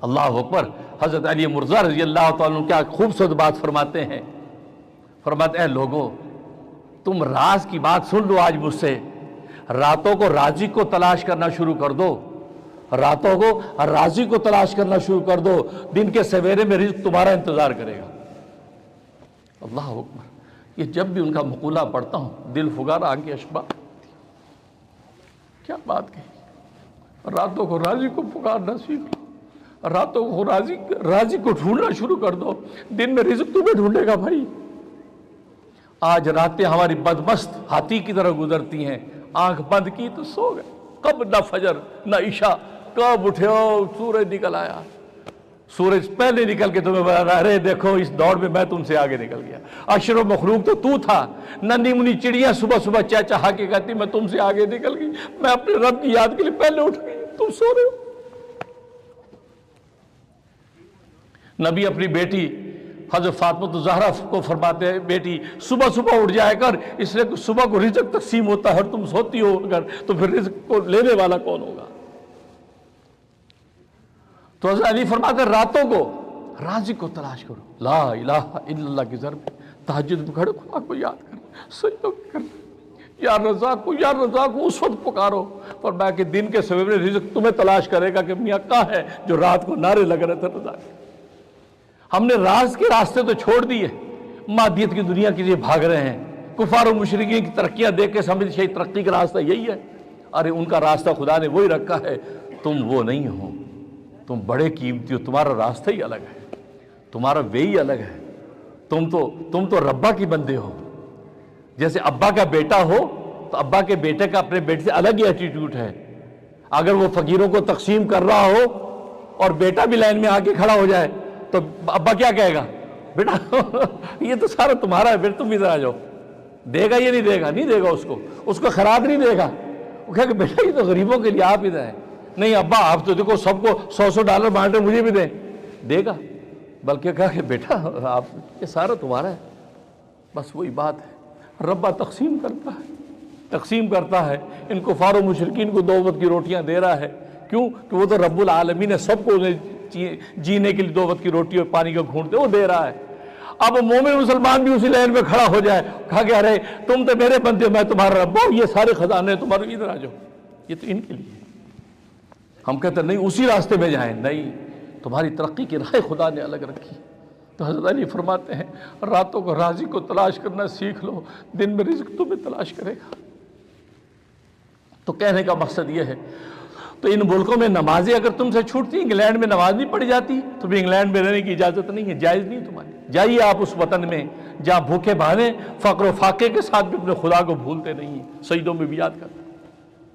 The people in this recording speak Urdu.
اللہ اکبر۔ حضرت علی مرزا رضی اللہ تعالیٰ عنہ کیا خوبصورت بات فرماتے ہیں، فرماتے ہیں لوگوں تم راز کی بات سن لو آج مجھ سے، راتوں کو رازق کو تلاش کرنا شروع کر دو، راتوں کو رازق کو تلاش کرنا شروع کر دو، دن کے سویرے میں رزق تمہارا انتظار کرے گا۔ اللہ اکبر۔ یہ جب بھی ان کا مقولہ پڑھتا ہوں دل فگارا آنکھیں اشباع، کیا بات کہی، راتوں کو رازق کو پکارنا سیکھ لو، راتوں کو رازق کو ڈھونڈنا شروع کر دو، دن میں رزق تمہیں ڈھونڈے گا بھائی۔ آج راتیں ہماری بدمست ہاتھی کی طرح گزرتی ہیں، آنکھ بند کی تو سو گئے، کب نہ فجر نہ عشاء، کب اٹھے ہو سورج نکل آیا، سورج پہلے نکل کے تمہیں بتا رہا ارے دیکھو اس دوڑ میں میں تم سے آگے نکل گیا، اشر و مخلوق تو تھا، ننھی منی چڑیاں صبح صبح چہچہا کے کہتی میں تم سے آگے نکل گئی، میں اپنے رب کی یاد کے لیے پہلے اٹھ گئی، تم سو رہے ہو۔ نبی اپنی بیٹی حضرت فاطمہ الزہرا کو فرماتے ہیں بیٹی صبح صبح اٹھ جائے کر، اس لیے صبح کو رزق تقسیم ہوتا ہے اور تم سوتی ہو اگر تو پھر رزق کو لینے والا کون ہوگا؟ تو حضرت علی فرماتے ہیں راتوں کو رازق کو تلاش کرو، لا الہ الا اللہ کی ضرب تہجد میں کھڑے خدا کو یاد کرنا، سجدوں میں کرنا، یا رزاق کو اس وقت پکارو، فرمایا کہ دن کے سویرے رزق تمہیں تلاش کرے گا کہ میاں کہاں ہے جو رات کو نعرے لگ رہے تھے رزاق۔ ہم نے راز کے راستے تو چھوڑ دیے، مادیت کی دنیا کے لیے بھاگ رہے ہیں، کفار و مشرکین کی ترقیاں دیکھ کے سمجھ شاید ترقی کا راستہ یہی ہے، ارے ان کا راستہ خدا نے وہی رکھا ہے، تم وہ نہیں ہو، تم بڑے قیمتی ہو، تمہارا راستہ ہی الگ ہے، تمہارا وے ہی الگ ہے، تم تو ربا کی بندے ہو۔ جیسے ابا کا بیٹا ہو تو ابا کے بیٹے کا اپنے بیٹے سے الگ ہی ایٹیٹیوڈ ہے، اگر وہ فقیروں کو تقسیم کر رہا ہو اور بیٹا بھی لائن میں آ کے کھڑا ہو جائے تو ابا کیا کہے گا، بیٹا یہ تو سارا تمہارا ہے، پھر تم ادھر آ جاؤ، دے گا یہ نہیں دے گا، نہیں دے گا اس کو خراج نہیں دے گا، وہ کہے گا بیٹا یہ تو غریبوں کے لیے آپ ادھر ہیں، نہیں ابا آپ تو دیکھو سب کو $100 بانٹ رہے مجھے بھی دیں، دے گا، بلکہ کہا کہ بیٹا آپ یہ سارا تمہارا ہے۔ بس وہی بات ہے، ربا تقسیم کرتا ہے، ان کفار و مشرکین کو 2 وقت کی روٹیاں دے رہا ہے، کیوں کہ وہ تو رب العالمین ہے، سب کو جینے کے لیے 2 وقت کی روٹی اور پانی کا گھونٹ وہ دے رہا ہے۔ اب مومن مسلمان بھی اسی لائن میں کھڑا ہو جائے، کہا کہ ارے تم تو میرے بندے ہو میں تمہارا رب ہوں، یہ سارے خزانے تمہارے، ادھر آ جاؤ، یہ تو ان کے لیے۔ ہم کہتے ہیں نہیں اسی راستے میں جائیں، نہیں، تمہاری ترقی کی راہ خدا نے الگ رکھی۔ تو حضرت علی فرماتے ہیں راتوں کو رازق کو تلاش کرنا سیکھ لو، دن میں رزق تمہیں تلاش کرے گا۔ تو کہنے کا مقصد یہ ہے، تو ان ملکوں میں نمازیں اگر تم سے چھوٹتی، انگلینڈ میں نماز نہیں پڑھی جاتی تو بھی انگلینڈ میں رہنے کی اجازت نہیں ہے، جائز نہیں تمہاری۔ جائیے آپ اس وطن میں جہاں بھوکے بھانے فقر و فاقے کے ساتھ بھی اپنے خدا کو بھولتے نہیں ہیں، سجدوں میں بھی یاد کرتے ہیں۔